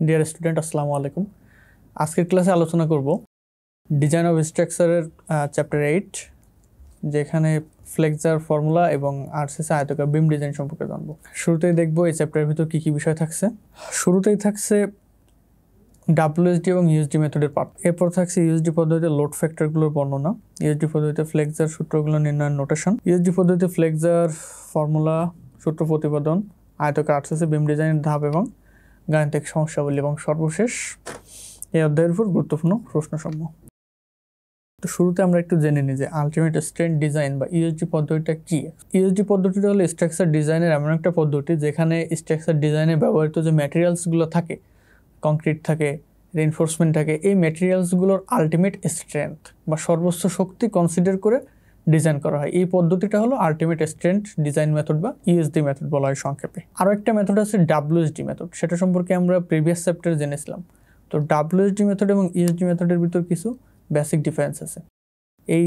Dear student, আসসালামু আলাইকুম। আজকের ক্লাসে আলোচনা করব ডিজাইন অফ স্ট্রাকচারের চ্যাপ্টার 8, যেখানে ফ্লেক্সার ফর্মুলা এবং আরসিসি আয়তাকার বিম ডিজাইন সম্পর্কে জানবো। শুরুতেই দেখব এই চ্যাপ্টারের ভিতর কী কী বিষয় থাকছে। শুরুতেই থাকছে ডাব্লিউএসডি এবং ইউএসডি মেথডের পার্ট। এরপর থাকছে ইউএসডি পদ্ধতিতে লোড ফ্যাক্টরগুলোর বর্ণনা, ইউএসডি পদ্ধতিতে ফ্লেক্সার সূত্রগুলো নির্ণয়ের নোটেশন, ইউএসডি পদ্ধতিতে ফ্লেক্সার ফর্মুলা সূত্র প্রতিপাদন, আয়তাকার আরসিসি বিম ডিজাইনের ধাপ এবং গাণিতিক সমস্যাবলী, এবং সর্বশেষ এই অধ্যায়ের উপর গুরুত্বপূর্ণ প্রশ্নসমূহ। তো শুরুতে আমরা একটু জেনে নিই যে আলটিমেট স্ট্রেন্থ ডিজাইন বা ইউএসডি পদ্ধতিটা কি। ইউএসডি পদ্ধতিটা হলো স্ট্রাকচার ডিজাইনের এমন একটা পদ্ধতি যেখানে স্ট্রাকচার ডিজাইনে ব্যবহৃত যে ম্যাটেরিয়ালসগুলো থাকে, কংক্রিট থাকে, রিইনফোর্সমেন্ট থাকে, এই ম্যাটেরিয়ালসগুলোর আলটিমেট স্ট্রেংথ বা সর্বোচ্চ শক্তি কনসিডার করে ডিজাইন করা হয়। এই পদ্ধতিটা হলো আলটিমেট স্ট্রেংথ ডিজাইন মেথড বা ইউএসডি মেথড বলা হয় সংক্ষেপে। আরও একটা মেথড আছে ডাব্লিউএসডি মেথড, সেটা সম্পর্কে আমরা প্রিভিয়াস চ্যাপ্টারে জেনেছিলাম। তো ডাব্লিউএসডি মেথড এবং ইউএসডি মেথডের ভিতর কিছু বেসিক ডিফারেন্স আছে। এই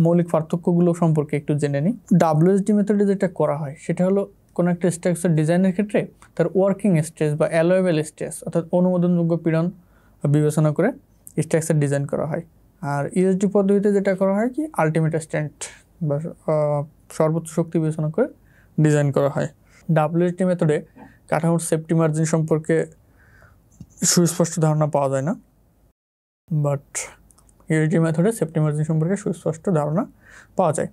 মৌলিক পার্থক্যগুলো সম্পর্কে একটু জেনে নিই। ডাব্লিউএসডি মেথডে যেটা করা হয় সেটা হলো কোনো একটা স্ট্রাকচার ডিজাইনের ক্ষেত্রে তার ওয়ার্কিং স্ট্রেস বা অ্যালোয়েবল স্ট্রেস অর্থাৎ অনুমোদনযোগ্য পীড়ন বিবেচনা করে স্ট্রাকচার ডিজাইন করা হয়। আর ইউএসডি পদ্ধতিতে যেটা করা হয় কি আলটিমেট স্ট্রেংথ বা সর্বোচ্চ শক্তি বিবেচনা করে ডিজাইন করা হয়। ডাব্লিউএসডি মেথডে কাঠামোর সেফটি মার্জিন সম্পর্কে সুস্পষ্ট ধারণা পাওয়া যায় না, বাট ইউএসডি মেথডে সেফটি মার্জিন সম্পর্কে সুস্পষ্ট ধারণা পাওয়া যায়।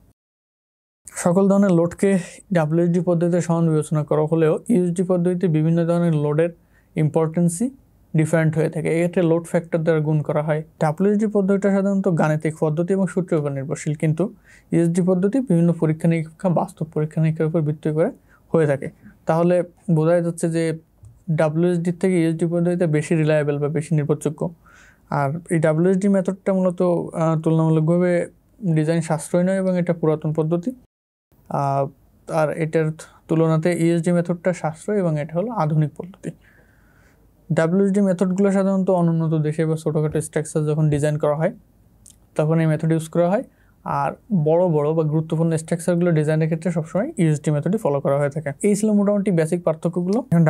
সকল ধরনের লোডকে ডাব্লিউএসডি পদ্ধতিতে সমান বিবেচনা করা হলেও ইউএসডি পদ্ধতিতে বিভিন্ন ধরনের লোডের ইম্পর্টেন্সই ডিফারেন্ট হয়ে থাকে। এক্ষেত্রে লোড ফ্যাক্টর দ্বারা গুণ করা হয়। ডাব্লিউএসডি পদ্ধতিটা সাধারণত গাণিতিক পদ্ধতি এবং সূত্রের উপর নির্ভরশীল, কিন্তু ইউএসডি পদ্ধতি বিভিন্ন পরীক্ষা নিরীক্ষা, বাস্তব পরীক্ষা নিরীক্ষার উপর ভিত্তি করে হয়ে থাকে। তাহলে বোঝা যাচ্ছে যে ডাব্লিউএসডি থেকে ইউএসডি পদ্ধতিতে বেশি রিলায়েবল বা বেশি নির্ভরযোগ্য। আর এই ডাব্লিউএসডি মেথডটা মূলত তুলনামূলকভাবে ডিজাইন সাশ্রয় নয় এবং এটা পুরাতন পদ্ধতি। আর এটার তুলনাতে ইউএসডি মেথডটা সাশ্রয় এবং এটা হলো আধুনিক পদ্ধতি। ডাব্লিউএসডি মেথডগুলো সাধারণত অনুন্নত দেশে বা ছোটোখাটো স্ট্রাকচার যখন ডিজাইন করা হয় তখন এই মেথড ইউজ করা হয়। আর বড় বড় বা গুরুত্বপূর্ণ স্ট্রাকচারগুলো ডিজাইনের ক্ষেত্রে সবসময় ইউএসডি মেথডই ফলো করা হয়ে থাকে। এই ছিল মোটামুটি বেসিক পার্থক্যগুলো। এখন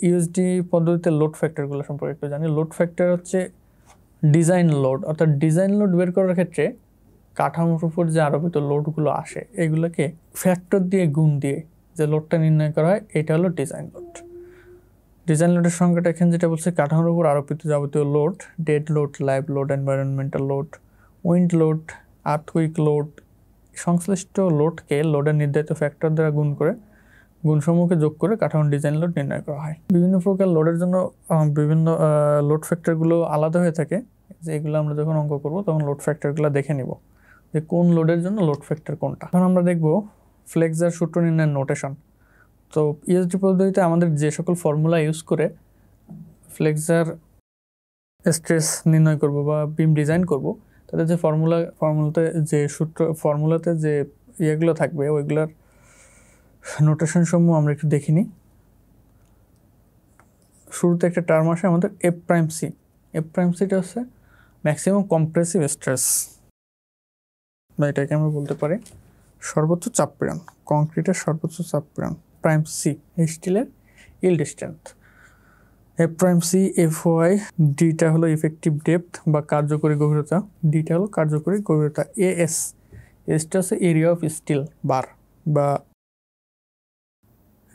ইউএসডি পদ্ধতিতে লোড ফ্যাক্টরগুলো সম্পর্কে একটু জানি। লোড ফ্যাক্টর হচ্ছে ডিজাইন লোড, অর্থাৎ ডিজাইন লোড বের করার ক্ষেত্রে কাঠামোর উপর যে আরোপিত লোডগুলো আসে এগুলোকে ফ্যাক্টর দিয়ে গুণ দিয়ে যে লোডটা নির্ণয় করা হয় এটা হলো ডিজাইন লোড। ডিজাইন লোডের সংখ্যাটা এখানে যেটা বলছে কাঠামোর উপর আরোপিত যাবতীয় load, dead load, live load, environmental load, wind load, earthquake load, সংশ্লিষ্ট লোডকে লোডের নির্ধারিত ফ্যাক্টর দ্বারা গুণ করে গুণসমূহকে যোগ করে কাঠামোর ডিজাইন লোড নির্ণয় করা হয়। বিভিন্ন প্রকার লোডের জন্য বিভিন্ন লোড ফ্যাক্টরগুলো আলাদা হয়ে থাকে, যে এগুলো আমরা যখন অঙ্ক করব তখন লোড ফ্যাক্টরগুলো দেখে নিব যে কোন লোডের জন্য লোড ফ্যাক্টর কোনটা। এখন আমরা দেখব ফ্লেক্সার সূত্র নির্ণয়ের নোটেশন। তো ইউএসডি পদ্ধতিতে আমাদের যে সকল ফর্মুলা ইউজ করে ফ্লেক্সার স্ট্রেস নির্ণয় করব বা বিম ডিজাইন করব, তাদের যে ফর্মুলাতে যে ফর্মুলাতে যে ইয়েগুলো থাকবে ওইগুলোর নোটেশন সমূহ আমরা একটু দেখে নিই। শুরুতে একটা টার্ম আসে আমাদের F prime C. F prime সিটা হচ্ছে ম্যাক্সিমাম কম্প্রেসিভ স্ট্রেস, বা এটাকে আমরা বলতে পারি সর্বোচ্চ চাপ পীড়ন, কংক্রিটের সর্বোচ্চ চাপ পীড়ন। প্রাইম সি স্টিলের yield strength. F prime C, F Y, ডিটা হলো ইফেক্টিভ ডেপথ বা কার্যকরী গভীরতা, ডিটা হলো কার্যকরী গভীরতা, এএস, এসটা হচ্ছে এরিয়া অফ স্টিল বার বা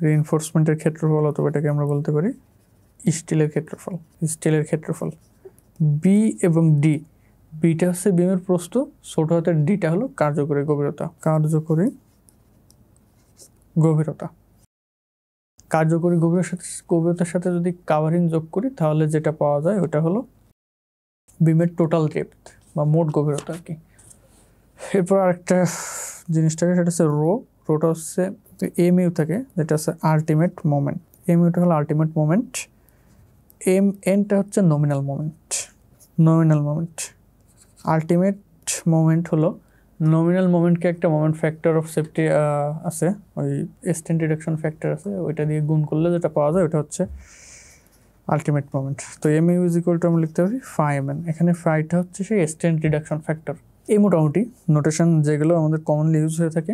রিইনফোর্সমেন্টের ক্ষেত্রফল, অথবা এটাকে আমরা বলতে পারি স্টিলের ক্ষেত্রফল। বি এবং ডি, বিটা হচ্ছে বিমের প্রস্থ, ছোট হাতের ডিটা হলো কার্যকরী গভীরতা। কার্যকরী গভীরতার সাথে যদি কাভারিং যোগ করি তাহলে যেটা পাওয়া যায় ওটা হলো বিমের টোটাল ডেপথ বা মোট গভীরতা আর কি। এরপর আরেকটা জিনিস থাকে, সেটা হচ্ছে রোটা হচ্ছে এম ইউ থাকে, যেটা হচ্ছে আলটিমেট মোমেন্ট। এম ইউটা হলো আলটিমেট মোমেন্ট, এম এনটা হচ্ছে নমিনাল মোমেন্ট। আলটিমেট মোমেন্ট হলো নমিনাল মোমেন্টকে একটা মোমেন্ট ফ্যাক্টর অফ সেফটি আছে, ওই স্ট্রেন রিডাকশন ফ্যাক্টর আছে, ওইটা দিয়ে গুণ করলে যেটা পাওয়া যায় ওটা হচ্ছে আলটিমেট মোমেন্ট। তো M U is equal to আমরা লিখতে পারি ফাই এম এন। এখানে ফাইটা হচ্ছে সেই স্ট্রেন রিডাকশন ফ্যাক্টর। এই মোটামুটি নোটেশন যেগুলো আমাদের কমনলি ইউজ হয়ে থাকে।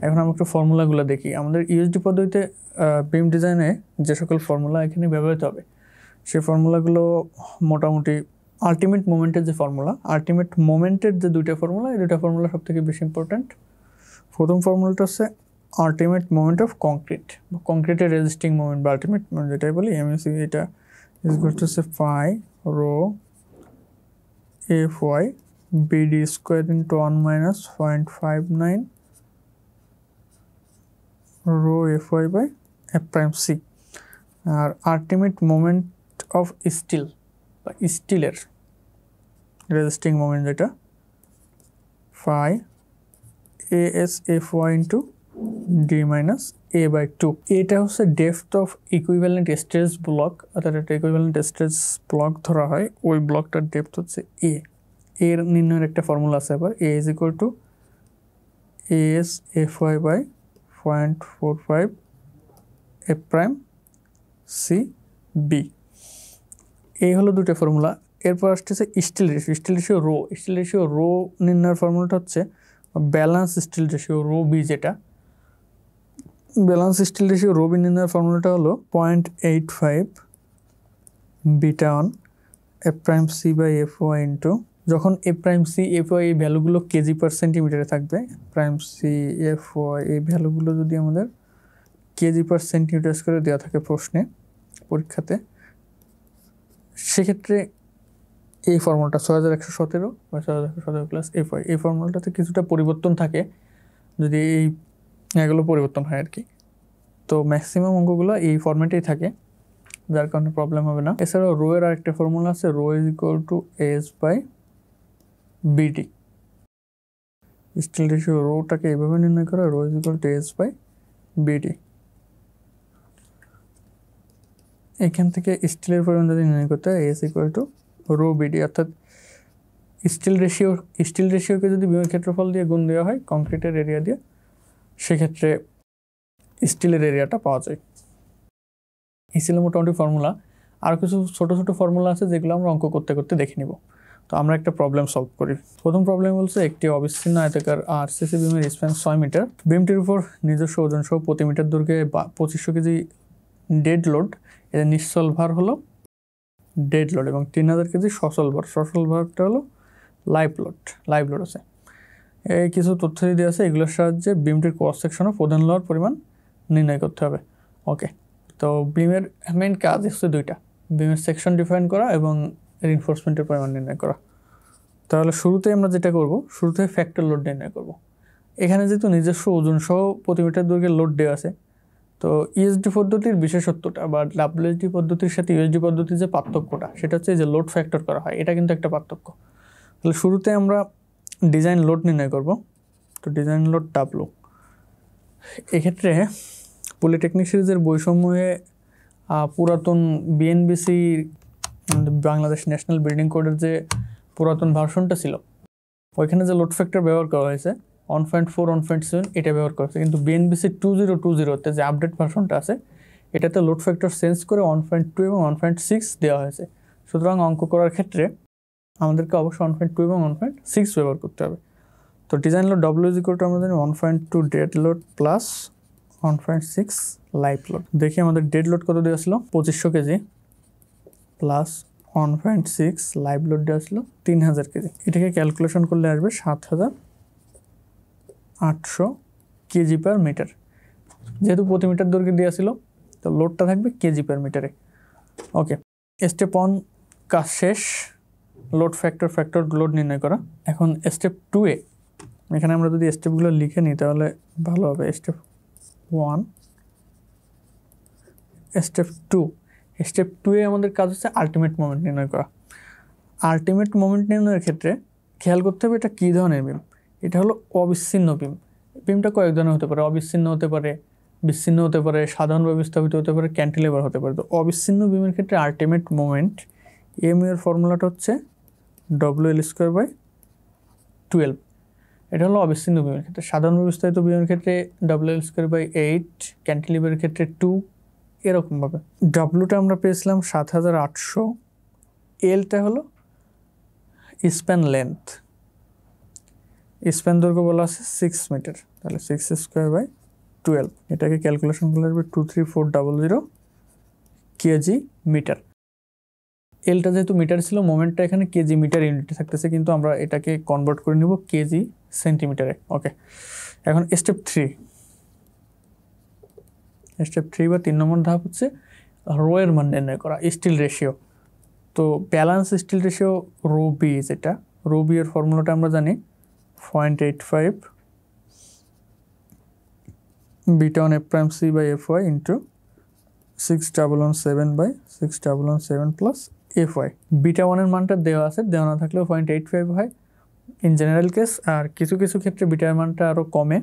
এখন আমরা একটু ফর্মুলাগুলো দেখি। আমাদের ইউএসডি পদ্ধতিতে বিম ডিজাইনে যে সকল ফর্মুলা এখানে ব্যবহৃত হবে সেই ফর্মুলাগুলো মোটামুটি আলটিমেট মোমেন্টের যে ফর্মুলা, আলটিমেট মোমেন্টের যে দুইটা ফর্মুলা, এই দুইটা ফর্মুলা সব থেকে বেশি ইম্পর্ট্যান্ট। প্রথম ফর্মুলাটা হচ্ছে আলটিমেট মোমেন্ট অফ কংক্রিট, বা কংক্রিটের রেজিস্টিং মোমেন্ট বা আলটিমেট মোমেন্ট যেটাই বলি, এমএসি, এটা is equal to phi rho F Y BD square into 1 minus 0.59 rho F Y by F prime C. আর আলটিমেট মোমেন্ট অফ স্টিল বা স্টিলের resisting moment যেটা phi A S F Y into D minus A by 2। এটা হচ্ছে depth of equivalent stress block, অর্থাৎ একটা equivalent stress block ধরা হয়, ওই ব্লকটার ডেপথ হচ্ছে এ। এর নির্ণয়ের একটা ফর্মুলা আছে আবার, A is equal to A S F Y by 0.45 F prime C B. এই হলো দুটো ফর্মুলা। এরপর আসতেছে steel ratio, steel ratio rho. Steel ratio rho নির্ণয়ের ফর্মুলাটা হচ্ছে balance steel ratio rho B, যেটা balance steel ratio rho B নির্ণয়ের ফর্মুলাটা হলো 0.85 beta on F prime C by F Y into, যখন F prime C F Y এই ভ্যালুগুলো কেজি পার সেন্টিমিটারে থাকবে, প্রাইম সি এফ ওয়াই এই ভ্যালুগুলো যদি আমাদের কেজি পার সেন্টিমিটার করে দেওয়া থাকে প্রশ্নে, পরীক্ষাতে, সেক্ষেত্রে এই ফর্মুলাটা 6117 বা 6117 প্লাস এফ ওয়াই, এই ফর্মুলাটাতে কিছুটা পরিবর্তন থাকে যদি এগুলো পরিবর্তন হয় আর কি। তো ম্যাক্সিমাম অঙ্কগুলো এই ফর্মেটেই থাকে, যার কারণে প্রবলেম হবে না। এছাড়াও রো এর আরেকটা ফর্মুলা আছে, rho is equal to S by BD. Steel ratio রোটাকে এইভাবে নির্ণয় করা, rho is equal to S by BD. এখান থেকে স্টিলের পরিমাণ যদি নির্ণয় করতে হয়, S equal to rho BD, অর্থাৎ স্টিল রেশিওকে যদি বিমের ক্ষেত্রফল দিয়ে গুণ দেওয়া হয় কংক্রিটের এরিয়া দিয়ে, সেক্ষেত্রে স্টিলের এরিয়াটা পাওয়া যায়। এই ছিল মোটামুটি ফর্মুলা। আর কিছু ছোট ছোট ফর্মুলা আছে যেগুলো আমরা অঙ্ক করতে করতে দেখে নিব। তো আমরা একটা প্রবলেম সলভ করি। প্রথম প্রবলেম বলছে একটি অবিচ্ছিন্ন আয়তাকার আরসিসি বিমের স্প্যান 6 মিটার, বিমটির উপর নিজস্ব ওজন সহ প্রতি মিটার দৈর্ঘ্যে 2500 কেজি ডেড লোড, এর নিশ্চল ভার হলো ডেড লোড, এবং 3000 কেজি সচল ভার, সচল ভারটা হলো লাইভ লোড আছে। এই কিছু তথ্য দিয়ে আছে, এগুলোর সাহায্যে বিমটির ক্রস সেকশন ও প্রধান লোহার পরিমাণ নির্ণয় করতে হবে। ওকে, তো বিমের মেইন কাজ হচ্ছে দুইটা, বিমের সেকশন ডিফাইন করা এবং রিইনফোর্সমেন্টের পরিমাণ নির্ণয় করা। তাহলে শুরুতে আমরা যেটা করব, শুরুতে ফ্যাক্টর লোড নির্ণয় করব। এখানে যেহেতু নিজস্ব ওজন সহ প্রতি মিটার দৈর্ঘ্যের লোড দেওয়া আছে, তো ইএসডি পদ্ধতির বিশেষত্বটা বা ডাব্লিউএসডি পদ্ধতির সাথে ইউএসডি পদ্ধতির যে পার্থক্যটা, সেটা হচ্ছে যে লোড ফ্যাক্টর করা হয়, এটা কিন্তু একটা পার্থক্য। তাহলে শুরুতে আমরা ডিজাইন লোড নির্ণয় করব। তো ডিজাইন লোড ডাব্লু, এক্ষেত্রে পলিটেকনিক সিরিজের বৈষম্যে পুরাতন বিএনবিসি বাংলাদেশ ন্যাশনাল বিল্ডিং কোডের যে পুরাতন ভার্সনটা ছিল, ওইখানে যে লোড ফ্যাক্টর ব্যবহার করা হয়েছে 1.4 1.7 এটা ব্যবহার করা হয়েছে, কিন্তু বিএনবিসি 2020-তে যে আপডেট ভার্সনটা আছে, এটাতে লোড ফ্যাক্টর চেঞ্জ করে 1.2 এবং 1.6 দেওয়া হয়েছে। সুতরাং অঙ্ক করার ক্ষেত্রে আমাদেরকে অবশ্যই 1.2 এবং 1.6 ব্যবহার করতে হবে। তো design load W is equal to আমরা জানি 1.2 dead load plus 1.6 live load. দেখি আমাদের ডেড লোড কত দেওয়া ছিল, 2500 কেজি প্লাস 1.6 লাইভ লোড দেওয়া ছিল 3000 কেজি। এটাকে ক্যালকুলেশন করলে আসবে 7800 কেজি পার মিটার। যেহেতু প্রতি মিটার দৈর্ঘ্যে দেওয়া ছিল, তো লোডটা থাকবে কেজি পার মিটারে। ওকে, স্টেপ 1 কাজ শেষ, লোড ফ্যাক্টর লোড নির্ণয় করা। এখন স্টেপ 2-এ এখানে আমরা যদি স্টেপগুলো লিখে নিই তাহলে ভালো হবে। Step 1, step 2। স্টেপ 2-এ আমাদের কাজ হচ্ছে আলটিমেট মোমেন্ট নির্ণয় করা। আলটিমেট মোমেন্ট নির্ণয়ের ক্ষেত্রে খেয়াল করতে হবে এটা কী ধরনের বিম। এটা হলো অবিচ্ছিন্ন বিম। বিমটা কয়েক ধরনের হতে পারে, অবিচ্ছিন্ন হতে পারে, বিচ্ছিন্ন হতে পারে, সাধারণভাবে স্থাপিত হতে পারে, ক্যান্টিলেভার হতে পারে। তো অবিচ্ছিন্ন বিমের ক্ষেত্রে আলটিমেট মোমেন্ট এম এর ফর্মুলাটা হচ্ছে WL²/12। এটা হলো অবিচ্ছিন্ন বিমের ক্ষেত্রে। সাধারণভাবে বিস্তারিত বিমের ক্ষেত্রে WL²/8, ক্যান্টিলিভারের ক্ষেত্রে 2, এরকমভাবে। ডাব্লুটা আমরা পেয়েছিলাম 7800, এলটা হলো স্প্যান লেন্থ, স্প্যান দৈর্ঘ্য বলা আছে 6 মিটার, তাহলে 6²/12। এটাকে ক্যালকুলেশন করলে আসবে 23400 কেজি মিটার। এলটা যেহেতু মিটার ছিল, মোমেন্টটা এখানে কেজি মিটার ইউনিটে থাকতেছে, কিন্তু আমরা এটাকে কনভার্ট করে নিব কেজি সেন্টিমিটারে। ওকে, এখন স্টেপ 3 বা 3 নম্বর ধাপ হচ্ছে রো এর মান নির্ণয় করা, স্টিল রেশিও। তো balance steel ratio rho B, যেটা রো বি এর ফর্মুলাটা আমরা জানি 0.85 beta on F prime C by F Y into 6117/6117 plus F Y. Beta ওয়ানের মানটা দেওয়া আছে, দেওয়া না থাকলেও 0.85 হয় ইন জেনারেল কেস, আর কিছু কিছু ক্ষেত্রে বিটার মানটা আরও কমে,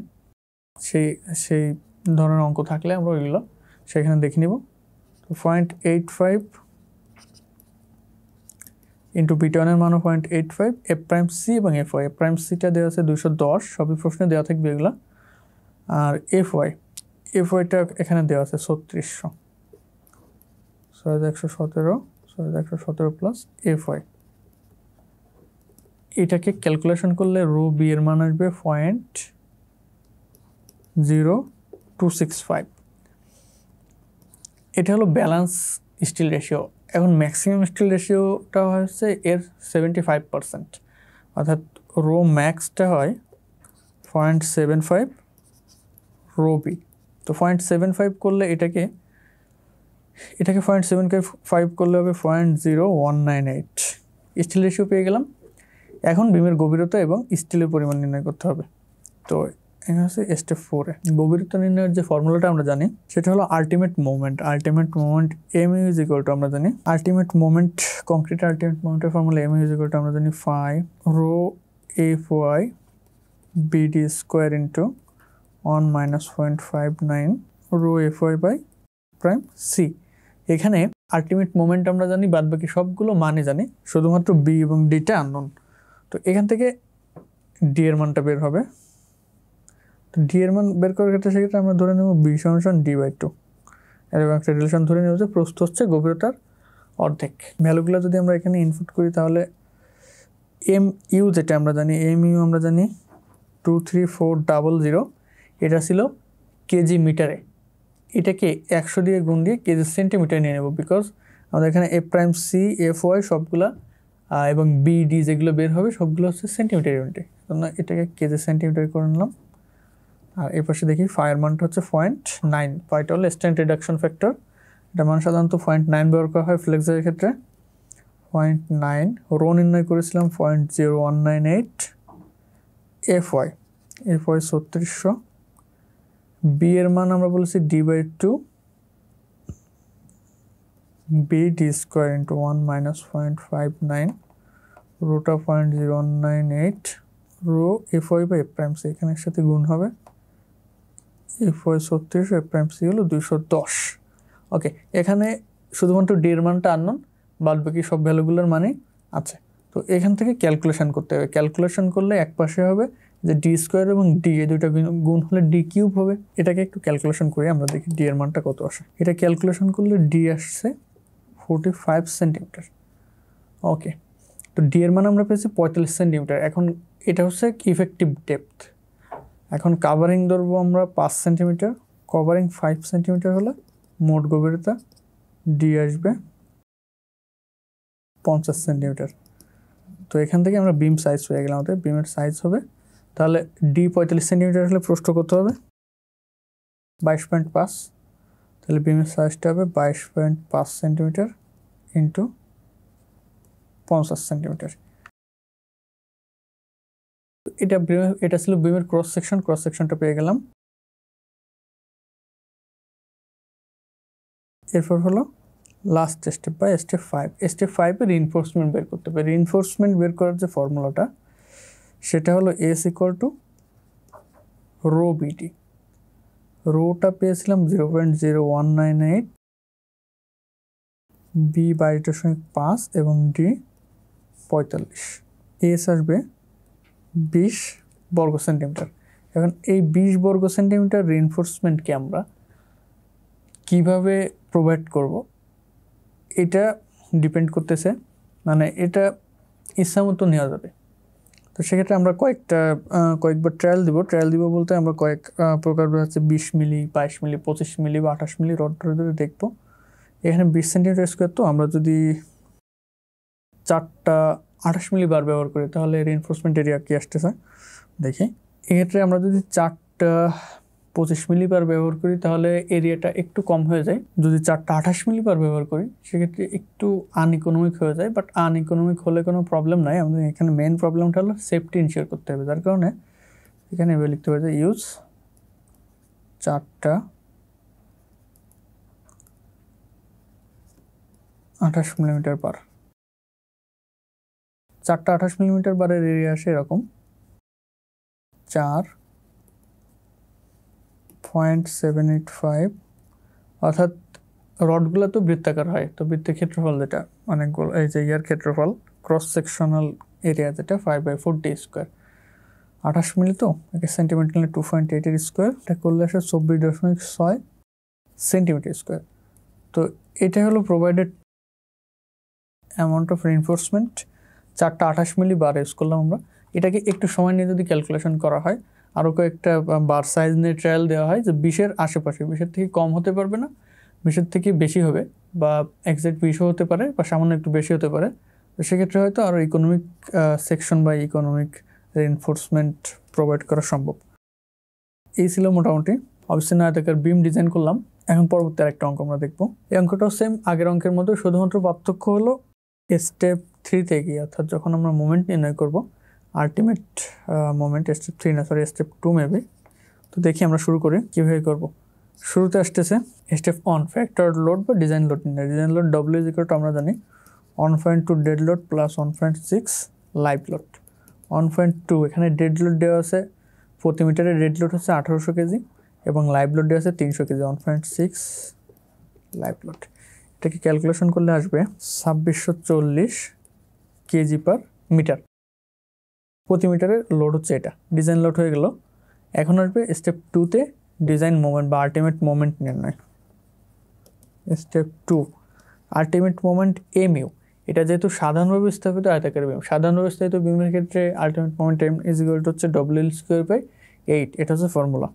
সেই ধরনের অঙ্ক থাকলে আমরা ওইগুলো সেখানে দেখে নিব। 0.85 ইন্টু বিটা ওয়ানের মানও 0.85, এফ প্রাইম সি এবং এফ ওয়াই। এফ প্রাইম সিটা দেওয়া আছে 210, সবই প্রশ্নে দেওয়া থাকবে এগুলো। আর এফ ওয়াইটা এখানে দেওয়া আছে 3600, 6117 প্লাস এফ ওয়াই। এটাকে ক্যালকুলেশন করলে রো বি এর মান আসবে 0.0265। এটা হলো ব্যালেন্স স্টিল রেশিও। এখন ম্যাক্সিমাম স্টিল রেশিওটা হচ্ছে এর 75%, অর্থাৎ রো ম্যাক্সটা হয় 0.75 রো বি। তো 0.75 করলে এটাকে 0.75 করলে হবে 0.0198 স্টিল রেশিও পেয়ে গেলাম। এখন বিমের গভীরতা এবং স্টিলের পরিমাণ নির্ণয় করতে হবে। তো এখানে হচ্ছে স্টেপ 4-এ গভীরতা নির্ণয়ের যে ফর্মুলাটা আমরা জানি সেটা হলো ultimate moment M U is equal to, আমরা জানি আলটিমেট মোমেন্ট, কংক্রিট আলটিমেট মোমেন্টের formula M U is equal to আমরা জানি phi rho F Y BD square into 1 minus 0.59 rho F Y by prime C. এখানে ultimate moment আমরা জানি, বাদ বাকি সবগুলো মানে জানি, শুধুমাত্র বি এবং ডিটা আননোন। তো এখান থেকে ডি এর মানটা বের হবে। তো ডি এর মান বের করার ক্ষেত্রে সেক্ষেত্রে আমরা ধরে নেব বি সমান d/2, এরকম একটা রিলেশন ধরে নেব যে প্রস্থ হচ্ছে গভীরতার অর্ধেক। ভ্যালুগুলো যদি আমরা এখানে ইনপুট করি তাহলে এম ইউ যেটা আমরা জানি, 23400, এটা ছিল কেজি মিটারে। এটাকে 100 দিয়ে গুণ দিয়ে কেজি সেন্টিমিটার নিয়ে নেব, বিকজ আমাদের এখানে F prime C F Y সবগুলা এবং বিডি যেগুলো বের হবে সবগুলো হচ্ছে সেন্টিমিটার ইউনিটে, এটাকে কেজি সেন্টিমিটার করে নিলাম। আর এই পাশে দেখি ফায়ার মানটা হচ্ছে 0.9, ফাইটা হলো স্ট্রেন্থ রিডাকশন ফ্যাক্টর, এটা মান সাধারণত 0.9 ব্যবহার করা হয় ফ্লেক্সের ক্ষেত্রে। 0.9 রো নির্ণয় করেছিলাম 0.0198, এফ ওয়াই 3600, বি এর মান আমরা বলেছি d/2 B D square into 1 minus 0.59 রোটা 0.0198 রো এফ ওয়াই বা এফ প্রাইম সি, এখানে একসাথে গুণ হবে, F Y 3600, F prime C হলো 210। ওকে, এখানে শুধুমাত্র ডি এর মানটা আননোন, বাদ বাকি সব ভ্যালুগুলোর মানে আছে। তো এখান থেকে ক্যালকুলেশন করতে হবে। ক্যালকুলেশন করলে এক পাশে হবে যে ডি স্কোয়ার এবং ডি, এই দুইটা গুণ হলে ডি কিউব হবে। এটাকে একটু ক্যালকুলেশন করি, আমরা দেখি ডি এর মানটা কত আসে। এটা ক্যালকুলেশন করলে ডি আসছে 45 সেন্টিমিটার। ওকে, তো ডি এর মান আমরা পেয়েছি 45 সেন্টিমিটার। এখন এটা হচ্ছে ইফেক্টিভ ডেপথ। এখন কাভারিং ধরবো আমরা 5 সেন্টিমিটার, কভারিং 5 সেন্টিমিটার হলে মোট গভীরতা ডি আসবে 50 সেন্টিমিটার। তো এখান থেকে আমরা বিম সাইজ হয়ে গেলাম, আমাদের বিমের সাইজ হবে তাহলে ডি 45 সেন্টিমিটার হলে প্রস্থ কত হবে 22.5, তাহলে বিমের সাইজটা হবে 22.5 সেন্টিমিটার ইন্টু 50 সেন্টিমিটার। এটা ছিল বিমের ক্রস সেকশনটা পেয়ে গেলাম। এরপর হলো লাস্ট স্টেপ বা স্টেপ 5। স্টেপ 5-এ রিইনফোর্সমেন্ট বের করতে হবে। রিইনফোর্সমেন্ট বের করার যে ফর্মুলাটা সেটা হলো এস ইকুয়াল টু রো বিটি। রোটা পেয়েছিলাম 0.0198, বি 22.5 এবং ডি 45, এস আসবে 20 বর্গ সেন্টিমিটার। এখন এই 20 বর্গ সেন্টিমিটার রিইনফোর্সমেন্টকে আমরা কিভাবে প্রোভাইড করব এটা ডিপেন্ড করতেছে, মানে এটা ইচ্ছা মতো নেওয়া যাবে। তো সেক্ষেত্রে আমরা কয়েকবার ট্রায়াল দিব বলতে আমরা কয়েক প্রকার হচ্ছে 20 মিলি, 22 মিলি, 25 মিলি বা 28 মিলি রড ধরে দেখবো। এখানে 20 সেন্টিমিটার স্কোয়ার, তো আমরা যদি 4টা 28 মিলি বার ব্যবহার করি তাহলে রিইনফোর্সমেন্ট এরিয়া কি আসতেছে দেখি। এক্ষেত্রে আমরা যদি 4টা 25 মিলি বার ব্যবহার করি তাহলে এরিয়াটা একটু কম হয়ে যায়। যদি 4টা 28 মিলি বার ব্যবহার করি সেক্ষেত্রে একটু আনইকোনমিক হয়ে যায়, বাট আনইকোনমিক হলে কোনো প্রবলেম নাই। আমাদের এখানে মেন প্রবলেমটা হলো সেফটি ইনশিওর করতে হবে, যার কারণে এখানে এভাবে লিখতে হবে যে ইউজ 4টা 28 মিলিমিটার বার। 4টা 28 মিলিমিটার বারের এরিয়া আসে এরকম 4.785, অর্থাৎ রডগুলো তো বৃত্তাকার হয়, তো বৃত্তের ক্ষেত্রফল যেটা অনেকগুলো, এই যে ইয়ার ক্ষেত্রফল ক্রস সেকশনাল এরিয়া যেটা 5/4d স্কোয়ার। 28 মিলি তো একে সেন্টিমিটার নিলে 2.8 স্কোয়ার, এটা করলে আসে 24.6 সেন্টিমিটার স্কোয়ার। তো এটা হলো প্রোভাইডেড অ্যামাউন্ট অফ রিইনফোর্সমেন্ট। 4টা 28 মিলি বার ইউজ করলাম আমরা। এটাকে একটু সময় নিয়ে যদি ক্যালকুলেশন করা হয়, আরও কয়েকটা বার সাইজ নিয়ে ট্রায়াল দেওয়া হয় যে 20-এর আশেপাশে, 20-এর থেকে কম হতে পারবে না, 20-এর থেকে বেশি হবে, বা এক্সাক্ট 20ও হতে পারে বা সামান্য একটু বেশি হতে পারে। তো সেক্ষেত্রে হয়তো আরও ইকোনমিক সেকশন বা ইকোনমিক রিইনফোর্সমেন্ট প্রোভাইড করা সম্ভব। এই ছিল মোটামুটি অবশ্যই আয়তাকার বিম ডিজাইন করলাম। এখন পরবর্তী আরেকটা অঙ্ক আমরা দেখবো। এই অঙ্কটাও সেম আগের অঙ্কের মধ্যে, শুধুমাত্র পার্থক্য হলো স্টেপ 3-তে গিয়ে, অর্থাৎ যখন আমরা মোমেন্ট নির্ণয় করবো, আলটিমেট মোমেন্ট স্টেপ 3 না, সরি স্টেপ 2 মেবি। তো দেখি আমরা শুরু করি কীভাবে করব। শুরুতে আসতেছে স্টেপ 1 ফ্যাক্টর লোড বা ডিজাইন লোড নির্ণয়। Design load W is equal to আমরা জানি 1.2 dead load plus 1.6 live load. 1.2 এখানে ডেড লোড দেওয়া আছে, প্রতি মিটারের ডেড লোড হচ্ছে 1800 কেজি এবং লাইভ লোড দেওয়া আছে 300 কেজি। 1.6 লাইভ লোড, এটাকে ক্যালকুলেশন করলে আসবে 2640 কেজি পার মিটার। প্রতি মিটারের লোড হচ্ছে এটা, ডিজাইন লোড হয়ে গেল। এখন আসবে স্টেপ 2-তে ডিজাইন মোমেন্ট বা আলটিমেট মোমেন্ট নির্ণয়। Step 2 ultimate moment M U. এটা যেহেতু সাধারণভাবে স্থাপিত আয়তাকার বিম, সাধারণভাবে স্থাপিত বিমের ক্ষেত্রে ultimate moment M is equal to হচ্ছে WL²/8। এটা হচ্ছে ফর্মুলা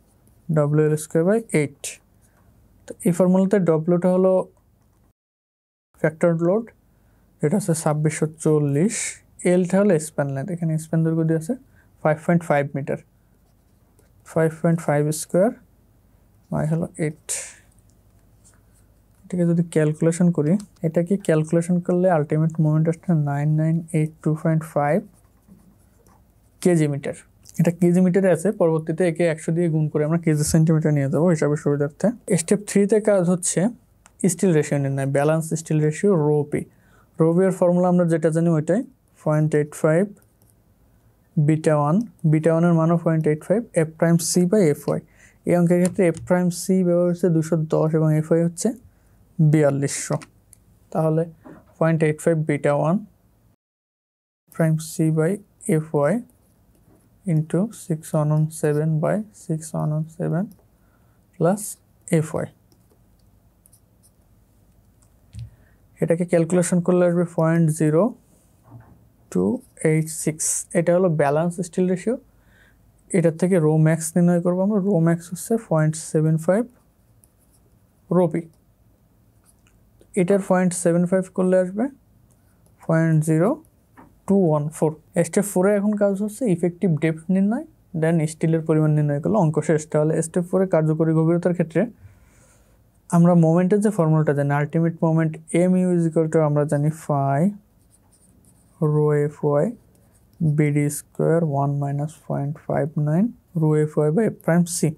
WL²/8। তো এই ফর্মুলাতে ডব্লিউটা হলো ফ্যাক্টর লোড, এটা হচ্ছে 2640, এলটা হলো স্প্যান লেন্থ, এখানে স্প্যান দৈর্ঘ্য দিয়ে আছে 5.5 মিটার, 5.5 স্কোয়ার বাই হলো 8। এটাকে যদি ক্যালকুলেশন করি, এটাকে ক্যালকুলেশন করলে আলটিমেট মোমেন্ট আসছে 99825 কেজি মিটার। এটা কেজি মিটারে আছে, পরবর্তীতে একে 100 দিয়ে গুণ করে আমরা কেজি সেন্টিমিটার নিয়ে যাবো হিসাবে সুবিধার্থে। স্টেপ 3-তে কাজ হচ্ছে স্টিল রেশিও নির্ণয়, ব্যালেন্স স্টিল রেশিও রোপি। রোপির ফর্মুলা আমরা যেটা জানি ওইটাই 0.85 বিটা 1, বিটা 1-এর মানও 0.85 F prime C by F Y. এই অঙ্কের ক্ষেত্রে এফ প্রাইম সি ব্যবহার হচ্ছে 210 এবং এফ ওয়াই হচ্ছে 4200। তাহলে 0.85 beta 1 prime C by F Y into 6117 by 6117 plus F Y. এটাকে ক্যালকুলেশন করলে আসবে 0.0286। এটা হলো ব্যালেন্স স্টিল রেশিও। এটার থেকে রো ম্যাক্স নির্ণয় করবো আমরা। রো ম্যাক্স হচ্ছে 0.75 রোপি। এটার 0.75 করলে আসবে 0.0214। স্টেপ 4-এ এখন কাজ হচ্ছে ইফেক্টিভ ডেপথ নির্ণয়, দেন স্টিলের পরিমাণ নির্ণয় করলে অঙ্ক শেষ। তাহলে স্টেপ 4-এ কার্যকরী গভীরতার ক্ষেত্রে আমরা মোমেন্টের যে ফর্মুলাটা জানি, ultimate moment M U is equal to আমরা জানি phi rho F Y BD square 1 minus 0.59 rho F Y by F prime C.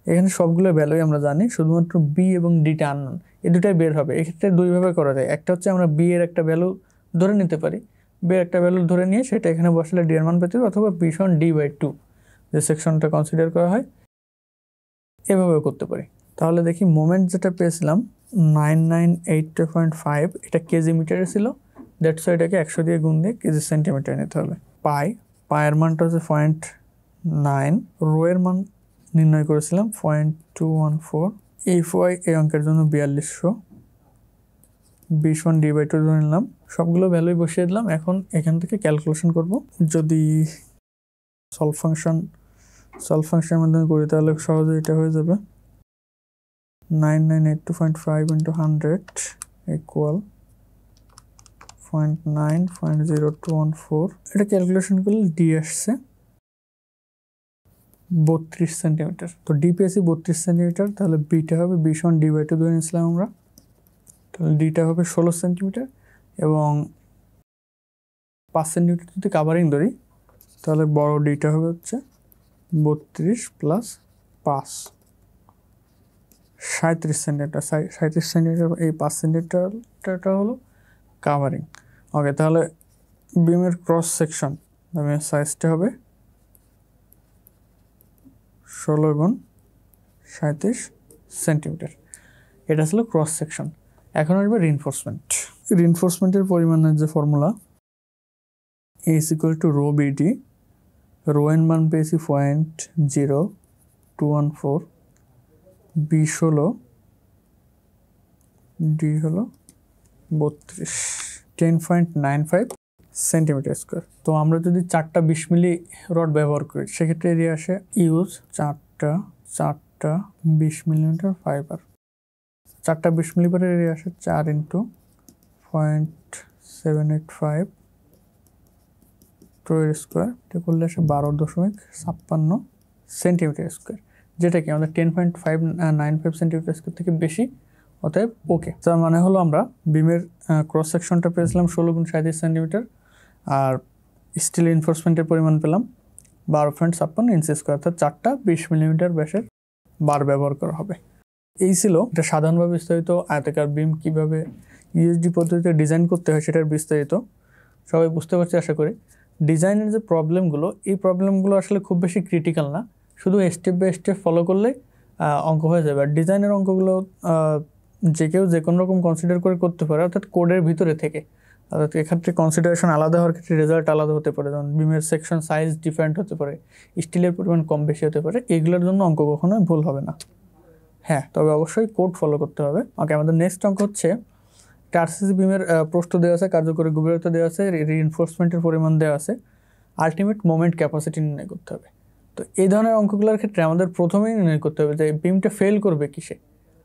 এখানে সবগুলো ভ্যালুই আমরা জানি, শুধুমাত্র বি এবং ডিটা আননোন, এই দুটাই বের হবে। এক্ষেত্রে দুইভাবে করা যায়। একটা হচ্ছে আমরা বি এর একটা ভ্যালু ধরে নিতে পারি, বি এর একটা ভ্যালু ধরে নিয়ে সেটা এখানে বসালে ডি এর মান পেতে হবে, অথবা বি সমান ডি/2 যে সেকশনটা কনসিডার করা হয় এভাবেও করতে পারি। তাহলে দেখি মোমেন্ট যেটা পেয়েছিলাম 998.5, এটা কেজি মিটারে ছিল, দ্যাটস ওয়াই এটাকে 100 দিয়ে গুণ দিয়ে কেজি সেন্টিমিটার নিতে হবে। পায়ের মানটা হচ্ছে 0.9, রো এর মান নির্ণয় করেছিলাম 0.214, এফ ওয়াই এই অঙ্কের জন্য 4200, বি1 ডি/2 ধরে নিলাম। সবগুলো ভ্যালুই বসিয়ে দিলাম। এখন এখান থেকে ক্যালকুলেশন করব। যদি সলভ ফাংশনের মাধ্যমে করি তাহলে সহজে এটা হয়ে যাবে 9982.5 into 100 equal 0.9 0.0214 এটা ক্যালকুলেশন করলে ডি আসছে 32 সেন্টিমিটার। তো ডি পেয়েছি 32 সেন্টিমিটার, তাহলে বিটা হবে বি সমান ডি বাই টু ধরে নিয়েছিলাম আমরা, তাহলে ডিটা হবে 16 সেন্টিমিটার এবং 5 সেন্টিমিটার যদি কাভারিং ধরি তাহলে বড় ডিটা হবে হচ্ছে 32 প্লাস 5 37 সেন্টিমিটার। 37 সেন্টিমিটার, এই 5 সেন্টিমিটারটা হলো কাভারিং। ওকে, তাহলে বিমের ক্রস সেকশন বিমের সাইজটা হবে 16 গুণ 37 সেন্টিমিটার। এটা ছিল ক্রস সেকশন। এখন আসবে রিইনফোর্সমেন্ট। রিইনফোর্সমেন্টের পরিমাণের যে formula A is equal to rho BD, rho এর মান পেয়েছি 0.0214, B 16, D হলো 32, 10.95 সেন্টিমিটার স্কোয়ার। তো আমরা যদি 4টা 20 মিলি রড ব্যবহার করি সেক্ষেত্রে এরিয়া আসে ইউজ 4টা 20 মিলিমিটার ফাইবার। 4টা 20 মিলিমিটার এরিয়া আসে 4 ইন্টু 0.785 স্কোয়ার, এটা করলে আসে 12.56 সেন্টিমিটার স্কোয়ার, যেটা কি আমাদের 10.595 সেন্টিমিটার স্কোয়ার থেকে বেশি, অতএব ওকে। তার মানে হলো আমরা বিমের ক্রস সেকশনটা পেয়েছিলাম 16 গুণ 37 সেন্টিমিটার, আর স্টিল রিইনফোর্সমেন্টের পরিমাণ পেলাম 12.56 ইঞ্চি স্কোয়ার, অর্থাৎ 4টা 20 মিলিমিটার ব্যাসের বার ব্যবহার করা হবে। এই ছিল এটা সাধারণভাবে বিস্তারিত আয়তাকার বিম কিভাবে ইউএসডি পদ্ধতিতে ডিজাইন করতে হয় সেটার বিস্তারিত। সবাই বুঝতে পারছি আশা করি। ডিজাইনের যে প্রবলেমগুলো, এই প্রবলেমগুলো আসলে খুব বেশি ক্রিটিক্যাল না, শুধু স্টেপ বাই স্টেপ ফলো করলে অঙ্ক হয়ে যাবে। আর ডিজাইনের অঙ্কগুলো যে কেউ যে কোনো রকম কনসিডার করে করতে পারে, অর্থাৎ কোডের ভিতরে থেকে। অর্থাৎ এক্ষেত্রে কনসিডারেশন আলাদা হওয়ার ক্ষেত্রে রেজাল্ট আলাদা হতে পারে, যেমন বিমের সেকশন সাইজ ডিফারেন্ট হতে পারে, স্টিলের পরিমাণ কম বেশি হতে পারে, এগুলোর জন্য অঙ্ক কখনোই ভুল হবে না। হ্যাঁ, তবে অবশ্যই কোড ফলো করতে হবে। ওকে, আমাদের নেক্সট অঙ্ক হচ্ছে আরসিসি বিমের প্রস্থ দেওয়া আছে, কার্যকরী গভীরতা দেওয়া আছে, রিইনফোর্সমেন্টের পরিমাণ দেওয়া আছে, আলটিমেট মোমেন্ট ক্যাপাসিটি নির্ণয় করতে হবে। তো এই ধরনের অঙ্কগুলোর ক্ষেত্রে আমাদের প্রথমেই নির্ণয় করতে হবে যে বিমটা ফেল করবে কিসে।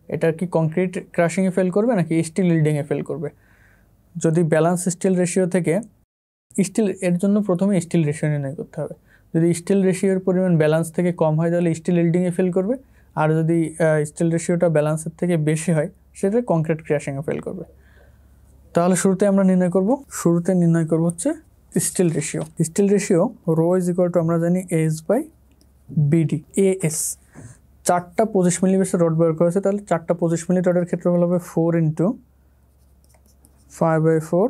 এটা কি কংক্রিট ক্রাশিংয়ে ফেল করবে নাকি স্টিল ইল্ডিংয়ে ফেল করবে। যদি ব্যালেন্স স্টিল রেশিও থেকে স্টিল, এর জন্য প্রথমে স্টিল রেশিও নির্ণয় করতে হবে। যদি স্টিল রেশিওর পরিমাণ ব্যালেন্স থেকে কম হয় তাহলে স্টিল ইল্ডিংয়ে ফেল করবে, আর যদি স্টিল রেশিওটা ব্যালেন্সের থেকে বেশি হয় সেটা কংক্রিট ক্রাশিংয়ে ফেল করবে। তাহলে শুরুতে নির্ণয় করব হচ্ছে steel ratio. Steel ratio rho is equal to আমরা জানি এস বাই বিডি। এএস 4টা 25 মিলি বেসের রড ব্যবহার করেছে, তাহলে 4টা 25 মিলি রডের ক্ষেত্রফল হবে 4 ইন্টু 5/4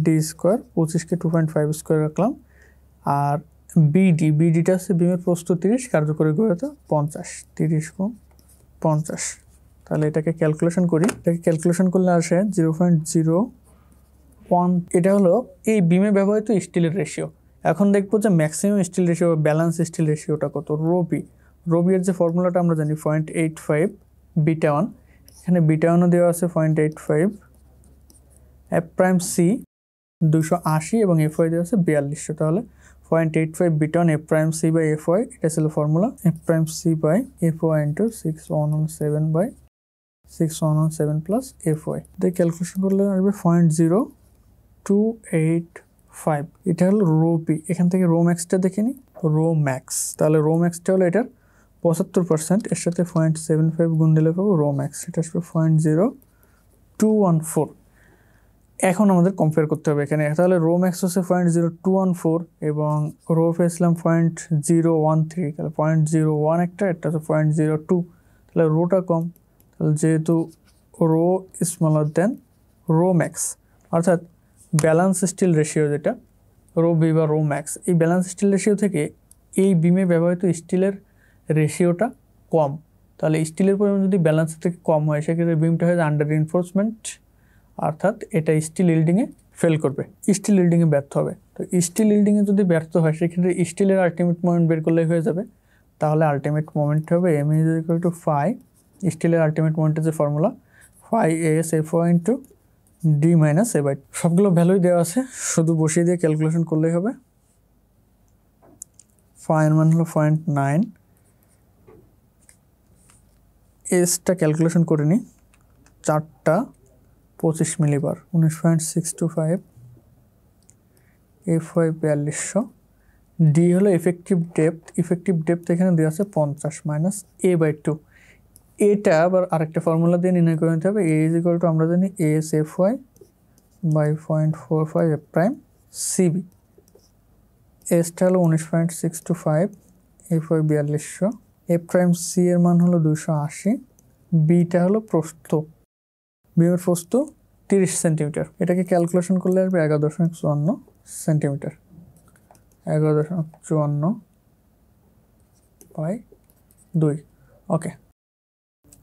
ডি স্কোয়ার, 25কে 2.5 স্কোয়ার রাখলাম। আর বিডিটা হচ্ছে বিমের প্রস্থ 30, কার্যকরী গভীরতা 50, 30 গুণ 50। তাহলে এটাকে ক্যালকুলেশন করি, ক্যালকুলেশন করলে আসে 0.01। এটা হলো এই বিমে ব্যবহৃত স্টিলের রেশিও। এখন দেখবো যে maximum steel ratio, balance steel রেশিওটা কত। রোবি এর যে ফর্মুলাটা আমরা জানি 0.85 বিটা 1, এখানে বিটা 1ও দেওয়া আছে 0.85, এফ প্রাইম সি 280 এবং এফ ওয়াই দেওয়া আছে 4200। তাহলে 0.85 beta 1 F prime C by F Y, এটা ছিল ফর্মুলা। F prime C by F Y into 6117 by 6117 plus F Y, দিয়ে ক্যালকুলেশন করলে আসবে 0.0285। এটা হলো রো পি। এখান থেকে রো ম্যাক্সটা দেখে নিই, রো ম্যাক্স। তাহলে রো ম্যাক্সটা হলো এটার 75%, এর সাথে 0.75 গুণ দিলে পাবো রো ম্যাক্স, এটা আসবে 0.0214। এখন আমাদের কম্পেয়ার করতে হবে এখানে। তাহলে রো ম্যাক্স হচ্ছে 0.0214 এবং রো পেয়েছিলাম 0.013, তাহলে 0.01 একটা, এটা হচ্ছে 0.02, তাহলে রোটা কম। তাহলে যেহেতু রো স্মলার দেন রো ম্যাক্স, অর্থাৎ ব্যালেন্স স্টিল রেশিও যেটা রো বি বা রো ম্যাক্স, এই ব্যালেন্স স্টিল রেশিও থেকে এই বিমে ব্যবহৃত স্টিলের রেশিওটা কম। তাহলে স্টিলের পরিমাণ যদি ব্যালেন্সের থেকে কম হয় সেক্ষেত্রে বিমটা হয়ে যায় আন্ডার রিইনফোর্সমেন্ট, অর্থাৎ এটা স্টিল ইল্ডিংয়ে ফেল করবে, স্টিল ইল্ডিংয়ে ব্যর্থ হবে। তো স্টিল ইল্ডিংয়ে যদি ব্যর্থ হয় সেক্ষেত্রে স্টিলের আলটিমেট মোমেন্ট বের করলেই হয়ে যাবে। তাহলে আলটিমেট মোমেন্ট হবে M is equal to phi, স্টিলের আলটিমেট মোমেন্টের যে ফর্মুলা, phi S F Y into D minus A by. সবগুলো ভ্যালুই দেওয়া আছে, শুধু বসিয়ে দিয়ে ক্যালকুলেশন করলেই হবে। ফাইয়ের মান হলো 0.9, এসটা ক্যালকুলেশন করে নিই, 4টা 25 মিলিবার 19.625 FY 4200, ডি হলো এফেক্টিভ ডেপথ এখানে দেওয়া আছে 50 মাইনাস A/2। এটা আবার আরেকটা ফর্মুলা দিয়ে নির্ণয় করে নিতে হবে। A ইজ ইকুয়াল টু আমরা জানি ASFY by 0.45 F prime CB। এসটা হলো 19.625, FY 4200, F প্রাইম সি এর মান হলো 280, বিটা হলো প্রস্থ, বিমের প্রস্থ 30 সেন্টিমিটার। এটাকে ক্যালকুলেশন করলে আসবে 11.54 সেন্টিমিটার, 11.54 বাই 2। ওকে,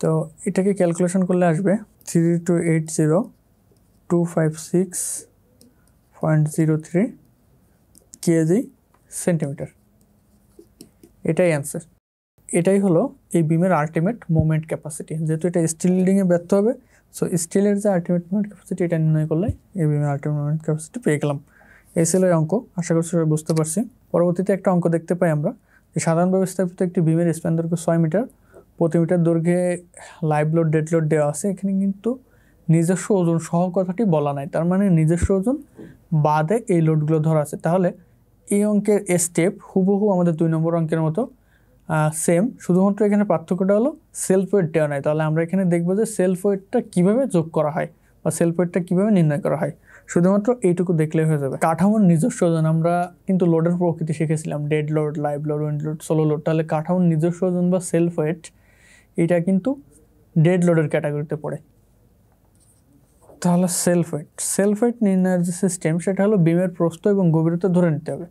তো এটাকে ক্যালকুলেশন করলে আসবে 3280256.03 কেজি সেন্টিমিটার। এটাই অ্যান্সার। এটাই হলো এই বিমের আলটিমেট মোমেন্ট ক্যাপাসিটি। যেহেতু এটা স্টিল লিডিংয়ে ব্যর্থ হবে, সো স্টিলের যে আলটিমেট মোমেন্ট ক্যাপাসিটি এটা নির্ণয় করলে এই বিমের আলটিমেট মোমেন্ট ক্যাপাসিটি পেয়ে গেলাম। এই ছিল এই অঙ্ক। আশা করছি সবাই বুঝতে পারছি। পরবর্তীতে একটা অঙ্ক দেখতে পাই আমরা যে সাধারণভাবে স্থাপিত একটি বিমের স্প্যান দৈর্ঘ্য 6 মিটার, প্রতি মিটার দৈর্ঘ্যে লাইভ লোড ডেড লোড দেওয়া আছে। এখানে কিন্তু নিজস্ব ওজন সহ কথাটি বলা নাই, তার মানে নিজস্ব ওজন বাদে এই লোডগুলো ধরা আছে। তাহলে এই অঙ্কের স্টেপ হুবহু আমাদের 2 নম্বর অঙ্কের মতো সেম, শুধুমাত্র এখানে পার্থক্যটা হলো সেলফ ওয়েট দেওয়া নাই। তাহলে আমরা এখানে দেখবো যে সেলফ ওয়েটটা কীভাবে যোগ করা হয় বা সেলফ ওয়েটটা কীভাবে নির্ণয় করা হয়, শুধুমাত্র এইটুকু দেখলেই হয়ে যাবে। কাঠামোর নিজস্ব ওজন, আমরা কিন্তু লোডের প্রকৃতি শিখেছিলাম, dead load, live load, wind load, solo load. তাহলে কাঠামোর নিজস্ব ওজন বা সেলফ ওয়েট এটা কিন্তু ডেড লোডের ক্যাটাগরিতে পড়ে। তাহলে সেলফ ওয়েট নির্ণয়ের যে সিস্টেম সেটা হলো বিমের প্রস্থ এবং গভীরতা ধরে নিতে হবে।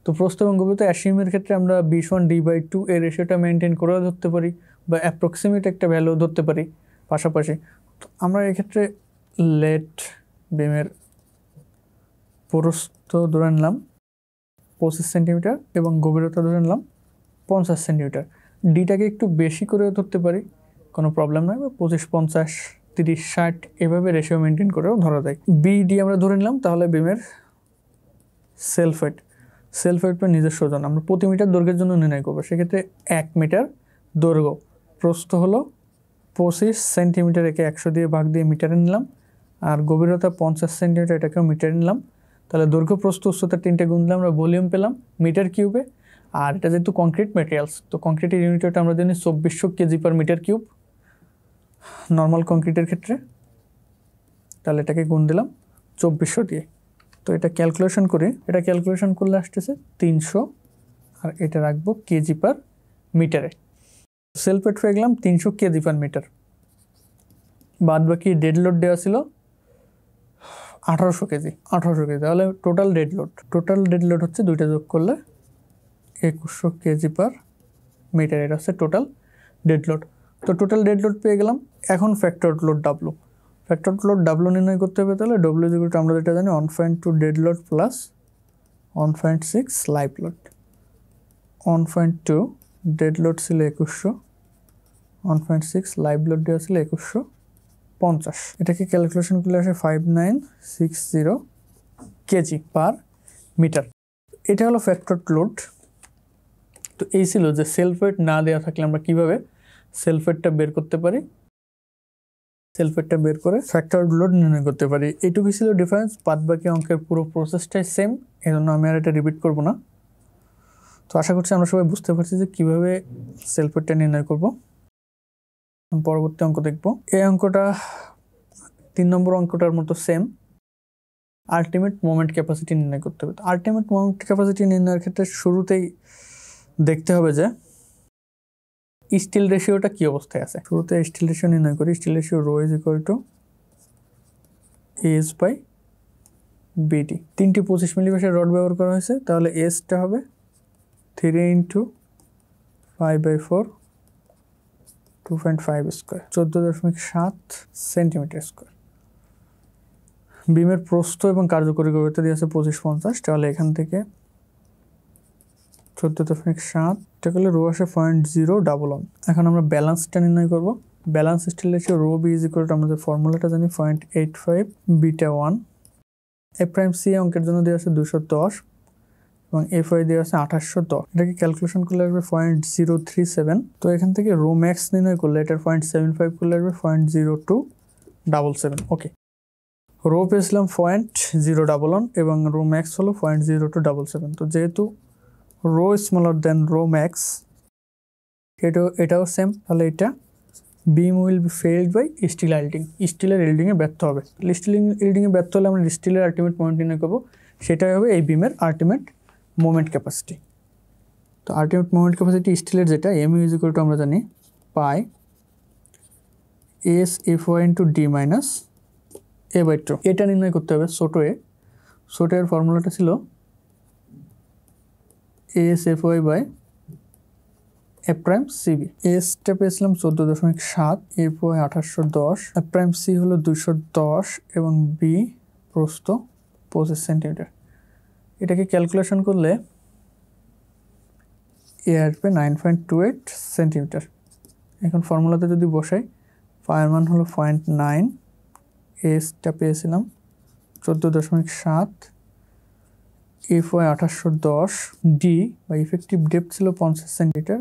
তো প্রস্থ এবং গভীরতা অ্যাসিউমের ক্ষেত্রে আমরা 20:1D/2 এর রেশিওটা মেনটেন করেও ধরতে পারি বা অ্যাপ্রক্সিমেট একটা ভ্যালু ধরতে পারি পাশাপাশি। তো আমরা এক্ষেত্রে লেট বিমের প্রস্থ ধরে নিলাম 25 সেন্টিমিটার এবং গভীরতা ধরে নিলাম 50 সেন্টিমিটার। ডিটাকে একটু বেশি করেও ধরতে পারি, কোনো প্রবলেম নয়, বা 25, 50, 30, 60 এভাবে রেশিও মেনটেন করেও ধরা যায়। বিডি আমরা ধরে নিলাম। তাহলে বিমের সেলফ ওয়েট বা নিজস্ব ওজন আমরা প্রতি মিটার দৈর্ঘ্যের জন্য নির্ণয় করবো। সেক্ষেত্রে 1 মিটার দৈর্ঘ্য, প্রস্থ হলো 25 সেন্টিমিটার, একে 100 দিয়ে ভাগ দিয়ে মিটারে নিলাম, আর গভীরতা 50 সেন্টিমিটার, এটাকেও মিটারে নিলাম। তাহলে দৈর্ঘ্য, প্রস্থ, উচ্চতা 3টে গুণ দিলে আমরা ভলিউম পেলাম মিটার কিউবে। আর এটা যেহেতু কংক্রিট ম্যাটেরিয়ালস, তো কংক্রিটের ইউনিটটা আমরা জানি 2400 KG per metre cube normal কংক্রিটের ক্ষেত্রে। তাহলে এটাকে গুণ দিলাম 2400 দিয়ে। তো এটা ক্যালকুলেশন করলে আসতেছে 300, আর এটা রাখবো কেজি পার মিটারে। সেলফ ওয়েট পেয়ে গেলাম 300 কেজি পার মিটার। বাদ বাকি ডেড লোড দেওয়া ছিল 1800 কেজি। তাহলে টোটাল ডেড লোড হচ্ছে, দুইটা যোগ করলে 2100 কেজি পার মিটার। এটা হচ্ছে টোটাল ডেড লোড। তো টোটাল ডেড লোড পেয়ে গেলাম। এখন ফ্যাক্টর লোড ডাব্লু নির্ণয় করতে হবে। তাহলে ডব্লিউ ইজ ইকুয়াল টু আমরা যেটা জানি 1.2 dead load plus 1.6 live load. 1.2 dead load ছিল 2100, 1.6 লাইভ লোড দেওয়া ছিল 2150। এটাকে ক্যালকুলেশন করলে আসে 5960 কেজি পার মিটার। এটা হলো ফ্যাক্টর লোড। তো এই ছিল যে সেলফ ওয়েট না দেওয়া থাকলে আমরা কিভাবে সেলফ ওয়েটটা বের করতে পারি, সেলফ ওয়েটটা বের করে ফ্যাক্টর লোড নির্ণয় করতে পারি। এইটুকুই ছিল ডিফারেন্স। বাদ বাকি অঙ্কের পুরো প্রসেসটাই সেম, এই জন্য আমি আর এটা রিপিট করবো না। তো আশা করছি আমরা সবাই বুঝতে পারছি যে কীভাবে সেলফ ওয়েটটা নির্ণয় করব। পরবর্তী অঙ্ক দেখব। এই অঙ্কটা 3 নম্বর অঙ্কটার মতো সেম, আলটিমেট মোমেন্ট ক্যাপাসিটি নির্ণয় করতে হবে। আলটিমেট মোমেন্ট ক্যাপাসিটি নির্ণয়ের ক্ষেত্রে শুরুতেই দেখতে হবে যে স্টিল রেশিওটা কী অবস্থায় আছে। শুরুতে স্টিল রেশিও নির্ণয় করি। Steel ratio rho is equal to S by BT. 3টি 25 মিলিমিটার রড ব্যবহার করা হয়েছে। তাহলে এসটা হবে 3 × 5/4 2.5 স্কোয়ার, 14.7 সেন্টিমিটার স্কোয়ার। বিমের প্রস্থ এবং কার্যকরী গভীরতা দিয়ে আছে 2550। তাহলে এখান থেকে 14.7 এটা করলে রো আসে 0.011। এখন আমরা ব্যালেন্সটা নির্ণয় করব। Balance steel ratio rho B is equal to আমাদের ফর্মুলাটা জানি 0.85 বিটা 1। এফ প্রাইম সি অঙ্কের জন্য দেওয়া আছে 210 এবং এফ ওয়াই দেওয়া আছে 2810। এটাকে ক্যালকুলেশন করলে আসবে 0.037। তো এখান থেকে রো ম্যাক্স নির্ণয় করলে এটার 0.75 করলে আসবে 0.0277। ওকে, রো পেয়েছিলাম 0.011 এবং রো ম্যাক্স হলো 0.0277। তো যেহেতু রো স্মলার দেন রো ম্যাক্স, এটাও সেম, তাহলে এটা beam will be failed by steel yielding, স্টিলের ইল্ডিংয়ে ব্যর্থ হবে। স্টিল ইল্ডিংয়ে ব্যর্থ হলে আমরা স্টিলের আলটিমেট মোমেন্ট নির্ণয় করবো, সেটাই হবে এই বিমের আলটিমেট মোমেন্ট ক্যাপাসিটি। তো আলটিমেট মোমেন্ট ক্যাপাসিটি স্টিলের যেটা এমইউ ইজ ইকুয়াল টু আমরা জানি phi S F Y into D minus A by two. এটা নির্ণয় করতে হবে ছোটো এ। ছোটো এর ফর্মুলাটা ছিল S F Y by F prime C B. এসটা পেয়েছিলাম 14.7, F Y 1810, F prime C হলো 210 এবং বি প্রস্থ 25 সেন্টিমিটার। এটাকে ক্যালকুলেশন করলে এ আসবে 9.28 সেন্টিমিটার। এখন ফর্মুলাতে যদি বসাই, পায়ের মান হলো 0.9, এসটা পেয়েছিলাম 14.7, এফ ওয়াই 1810, ডি বা ইফেক্টিভ ডেপথ ছিল 50 centimetre,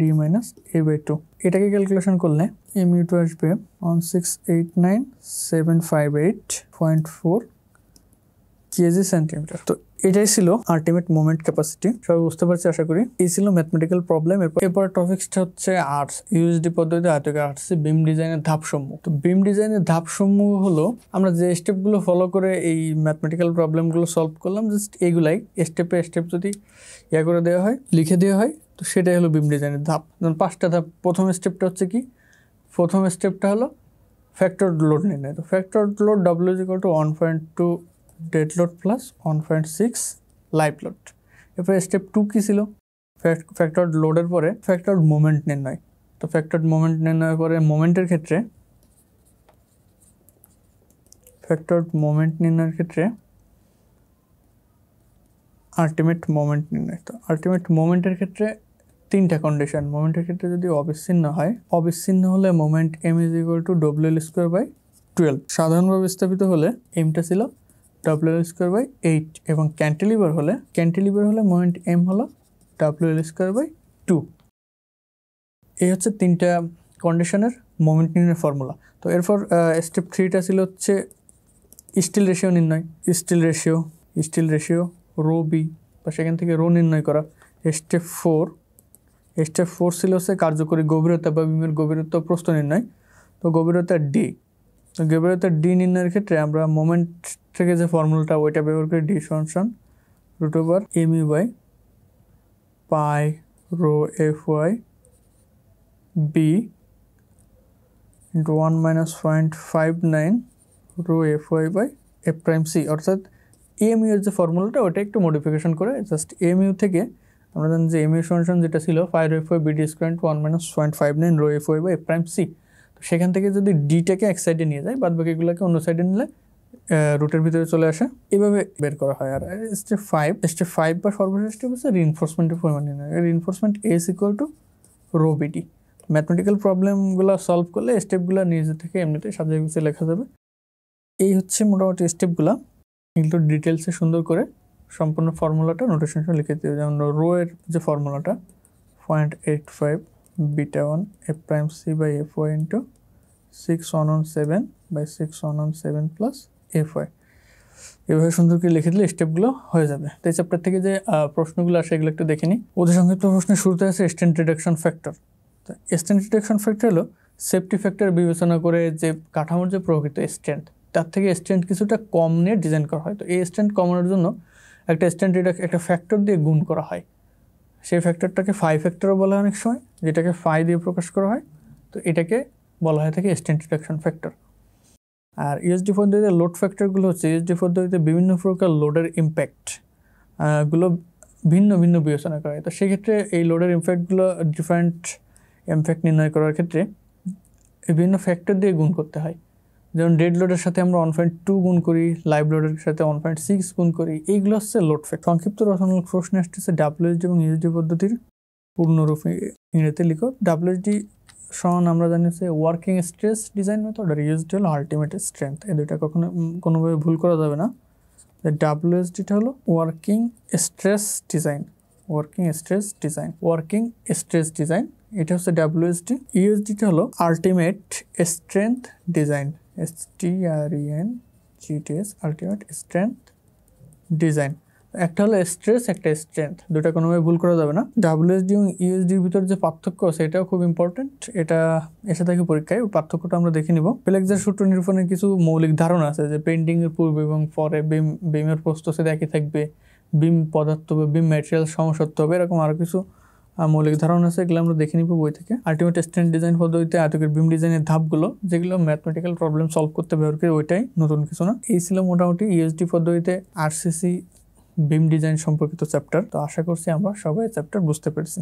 D minus A by two. এটাকে ক্যালকুলেশন করলে এমইউ টু আসবে 1689758.4 কেজি সেন্টিমিটার। তো এটাই ছিল আলটিমেট মোমেন্ট ক্যাপাসিটি। সবাই বুঝতে পারছি আশা করি। এই ছিল ম্যাথমেটিক্যাল প্রবলেম। এরপর টপিকসটা হচ্ছে আর্টস, ইউএসডি পদ্ধতিতে আয়তাকার আর্টসে বিম ডিজাইনের ধাপসমূহ। তো বিম ডিজাইনের ধাপসমূহ হলো আমরা যে স্টেপগুলো ফলো করে এই ম্যাথমেটিক্যাল প্রবলেমগুলো সলভ করলাম, জাস্ট এইগুলাই স্টেপে স্টেপ যদি করে দেওয়া হয়, লিখে দেওয়া হয়, তো সেটাই হলো বিম ডিজাইনের ধাপ। যেমন 5টা ধাপ। প্রথম স্টেপটা হচ্ছে কি? প্রথম স্টেপটা হলো ফ্যাক্টর লোড নির্ণয়। তো factor load W is equal two 1.2 dead load plus 1.6 live load. এরপরে স্টেপ 2 কী ছিল? ফ্যাক্টর লোডের পরে ফ্যাক্টর মোমেন্ট নির্ণয়। তো ফ্যাক্টর মোমেন্ট নির্ণয়ের পরে মোমেন্টের ক্ষেত্রে আলটিমেট মোমেন্ট নির্ণয়। তো আলটিমেট মোমেন্টের ক্ষেত্রে 3টা কন্ডিশন। মোমেন্টের ক্ষেত্রে যদি অবিচ্ছিন্ন হয়, অবিচ্ছিন্ন হলে moment M is equal to W L square by 12। সাধারণভাবে স্থাপিত হলে এমটা ছিল ডব্লিউ এল স্কোয়ার বাই 8 এবং ক্যান্টিলিভার হলে মোমেন্ট এম হলো ডব্লিউ এল স্কোয়ার বাই 2। এই হচ্ছে 3টা কন্ডিশনের মোমেন্ট নির্ণয়ের ফর্মুলা। তো এরপর স্টেপ 3টা ছিল হচ্ছে স্টিল রেশিও নির্ণয়। স্টিল রেশিও রো বি বা সেখান থেকে রো নির্ণয় করা। স্টেপ 4 ছিল হচ্ছে কার্যকরী গভীরতা বা বিমের গভীরতা প্রস্থ নির্ণয়। তো গভীরতা ডি। তো গভীরতা ডি নির্ণয়ের ক্ষেত্রে আমরা মোমেন্ট থেকে যে ফর্মুলাটা ওইটা ব্যবহার করি, ডি সমান √ MU by pi rho F Y B into 1 - 0.59 rho F Y by F prime C. অর্থাৎ এমইউ এর যে ফর্মুলাটা ওটা একটু মডিফিকেশন করে জাস্ট এমইউ থেকে আমরা জানি যে এমইউ সমান যেটা ছিল 5 F Y BD square into 1 - 0.59 rho F Y by F prime C. তো সেখান থেকে যদি ডিটাকে এক সাইডে নিয়ে যায়, বাদ বাকিগুলোকে অন্য সাইডে নিলে রুটের ভিতরে চলে আসে, এভাবে বের করা হয়। আর স্টেপ 5 বা সর্বশেষ স্টেপ হচ্ছে রিইনফোর্সমেন্টের পরিমাণ নির্ণয়। Reinforcement S equal to rho BD. Mathematical প্রবলেমগুলো সলভ করলে স্টেপগুলো নিজে থেকে এমনিতেই সাজিয়ে গুছিয়ে লেখা যাবে। এই হচ্ছে মোটামুটি স্টেপগুলো। এগুলো ডিটেলসে সুন্দর করে সম্পূর্ণ ফর্মুলাটা নোটেশন লিখে দিও। যেমন রো এর যে ফর্মুলাটা 0.85 beta 1 F prime C by F Y into 6117 by 6117 plus F Y. এভাবে সুন্দর করে লিখে দিলে স্টেপগুলো হয়ে যাবে। তো এই চ্যাপ্টার থেকে যে প্রশ্নগুলো আসে এগুলো একটু দেখে নিই। অতি সংক্ষিপ্ত প্রশ্নের শুরুতে আছে স্ট্রেন্থ রিডাকশন ফ্যাক্টর। তো স্ট্রেন্থ রিডাকশন ফ্যাক্টর হলো সেফটি ফ্যাক্টর বিবেচনা করে যে কাঠামোর যে প্রকৃত স্ট্রেন্থ, তার থেকে স্ট্রেন্থ কিছুটা কম নিয়ে ডিজাইন করা হয়। তো এই স্ট্রেন্থ কমানোর জন্য একটা ফ্যাক্টর দিয়ে গুণ করা হয়। সেই ফ্যাক্টরটাকে ফাই ফ্যাক্টরও বলা হয় অনেক সময়, যেটাকে ফাই দিয়ে প্রকাশ করা হয়। তো এটাকে বলা হয় থাকে স্ট্রেন্থ রিডাকশন ফ্যাক্টর। আর ইউএসডি পদ্ধতিতে লোড ফ্যাক্টরগুলো হচ্ছে ইউএসডি পদ্ধতিতে বিভিন্ন প্রকার লোডের ইম্প্যাক্ট গুলো ভিন্ন ভিন্ন বিবেচনা করা হয়। তো সেক্ষেত্রে এই লোডের ইম্প্যাক্টগুলো ডিফারেন্ট ইম্প্যাক্ট নির্ণয় করার ক্ষেত্রে বিভিন্ন ফ্যাক্টর দিয়ে গুণ করতে হয়। যেমন ডেড লোডের সাথে আমরা 1.2 গুণ করি, লাইভ লোডের সাথে 1.6 গুণ করি। এইগুলো হচ্ছে লোড ফ্যাক্টর। সংক্ষিপ্ত রচনামূলক প্রশ্ন আসতেছে ডাব্লিউএসডি এবং ইউএসডি পদ্ধতির পূর্ণরূপ ইংরেজিতে লিখো। ডাব্লিউএসডি সমান আমরা জানি হচ্ছে ওয়ার্কিং স্ট্রেস ডিজাইন মেথড, আর ইউএসডি হলো আলটিমেট স্ট্রেংথ। এই দুইটা কখনো কোনোভাবে ভুল করা যাবে না। ডাব্লিউএসডিটা হলো ওয়ার্কিং স্ট্রেস ডিজাইন, এটা হচ্ছে ডাব্লিউএসডি। ইউএসডিটা হলো ultimate strength design, STRENGTS ultimate strength design. একটা হলো স্ট্রেস, একটা স্ট্রেংথ, দুটা কোনোভাবে ভুল করা যাবে না। WSD এবং ইউএসডির ভিতর যে পার্থক্য আছে এটাও খুব ইম্পর্টেন্ট, এটা এসে থাকে পরীক্ষায়, পার্থক্যটা আমরা দেখে নিব। ফ্লেক্সার সূত্র নিরূপণের কিছু মৌলিক ধারণা আছে, যে পেন্টিং এর পূর্বে এবং পরে বিমের প্রস্থচ্ছেদ একই থাকবে, বিম পদার্থ বা বিম ম্যাটেরিয়াল সমসত্ব হবে, এরকম আরো কিছু মৌলিক ধারণা আছে, এগুলো আমরা দেখে নিব বই থেকে। আলটিমেট স্ট্রেন্থ ডিজাইন পদ্ধতিতে আয়তকের বিম ডিজাইনের ধাপগুলো, যেগুলো ম্যাথমেটিক্যাল প্রবলেম সলভ করতে ব্যবহার করে, ওইটাই, নতুন কিছু না। এই ছিল মোটামুটি ইউএসডি পদ্ধতিতে আরসিসি বিম ডিজাইন সম্পর্কিত চ্যাপ্টার। তো আশা করছি আমরা সবাই চ্যাপ্টার বুঝতে পেরেছি।